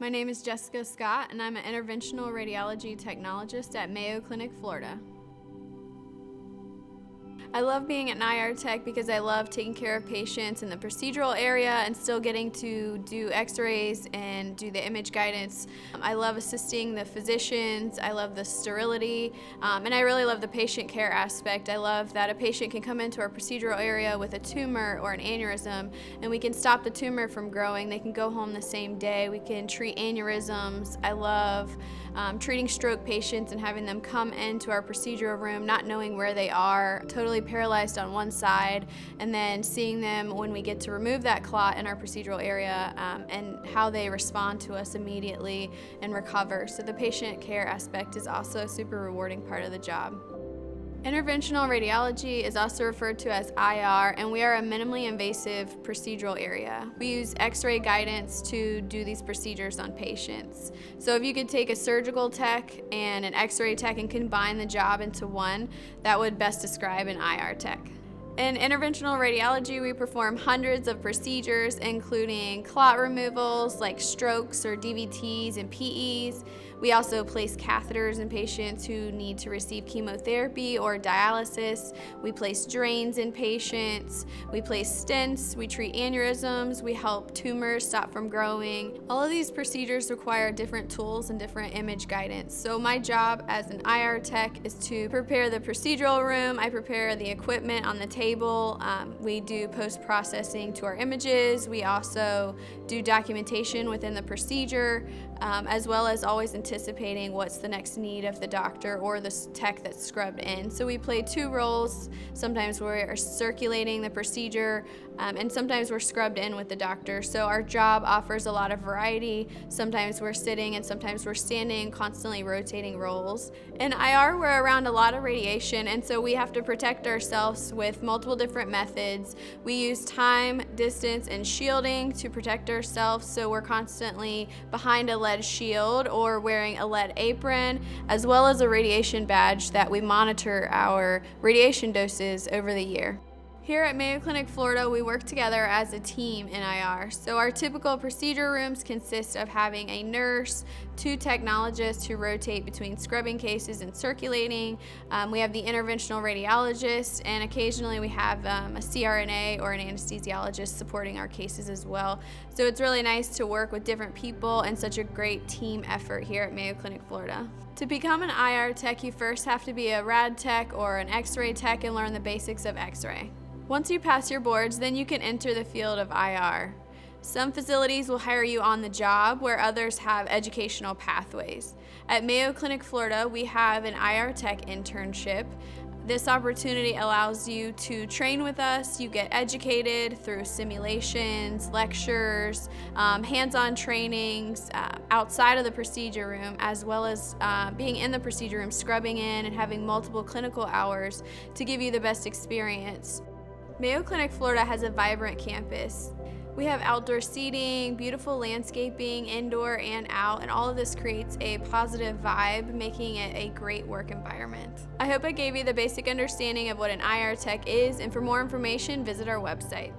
My name is Jessica Scott, and I'm an Interventional Radiology Technologist at Mayo Clinic, Florida. I love being an IR tech because I love taking care of patients in the procedural area and still getting to do x-rays and do the image guidance. I love assisting the physicians, I love the sterility, and I really love the patient care aspect. I love that a patient can come into our procedural area with a tumor or an aneurysm, and we can stop the tumor from growing. They can go home the same day. We can treat aneurysms. I love treating stroke patients and having them come into our procedural room not knowing where they are, totally paralyzed on one side, and then seeing them when we get to remove that clot in our procedural area and how they respond to us immediately and recover. So the patient care aspect is also a super rewarding part of the job. Interventional radiology is also referred to as IR, and we are a minimally invasive procedural area. We use x-ray guidance to do these procedures on patients. So if you could take a surgical tech and an x-ray tech and combine the job into one, that would best describe an IR tech. In interventional radiology, we perform hundreds of procedures, including clot removals like strokes or DVTs and PEs. We also place catheters in patients who need to receive chemotherapy or dialysis. We place drains in patients. We place stents. We treat aneurysms. We help tumors stop from growing. All of these procedures require different tools and different image guidance. So my job as an IR tech is to prepare the procedural room. I prepare the equipment on the table. We do post-processing to our images. We also do documentation within the procedure, as well as always anticipating what's the next need of the doctor or the tech that's scrubbed in. So we play two roles. Sometimes we're circulating the procedure, and sometimes we're scrubbed in with the doctor. So our job offers a lot of variety. Sometimes we're sitting and sometimes we're standing, constantly rotating roles. In IR, we're around a lot of radiation, and so we have to protect ourselves with multiple different methods. We use time, distance, and shielding to protect ourselves, so we're constantly behind a lead shield or wearing a lead apron, as well as a radiation badge that we monitor our radiation doses over the year. Here at Mayo Clinic, Florida, we work together as a team in IR. So our typical procedure rooms consist of having a nurse, two technologists who rotate between scrubbing cases and circulating. We have the interventional radiologist, and occasionally we have a CRNA or an anesthesiologist supporting our cases as well. So it's really nice to work with different people and such a great team effort here at Mayo Clinic, Florida. To become an IR tech, you first have to be a rad tech or an x-ray tech and learn the basics of x-ray. Once you pass your boards, then you can enter the field of IR. Some facilities will hire you on the job, where others have educational pathways. At Mayo Clinic, Florida, we have an IR tech internship. This opportunity allows you to train with us. You get educated through simulations, lectures, hands-on trainings outside of the procedure room, as well as being in the procedure room, scrubbing in and having multiple clinical hours to give you the best experience. Mayo Clinic, Florida has a vibrant campus. We have outdoor seating, beautiful landscaping, indoor and out, and all of this creates a positive vibe, making it a great work environment. I hope I gave you the basic understanding of what an IR tech is, and for more information, visit our website.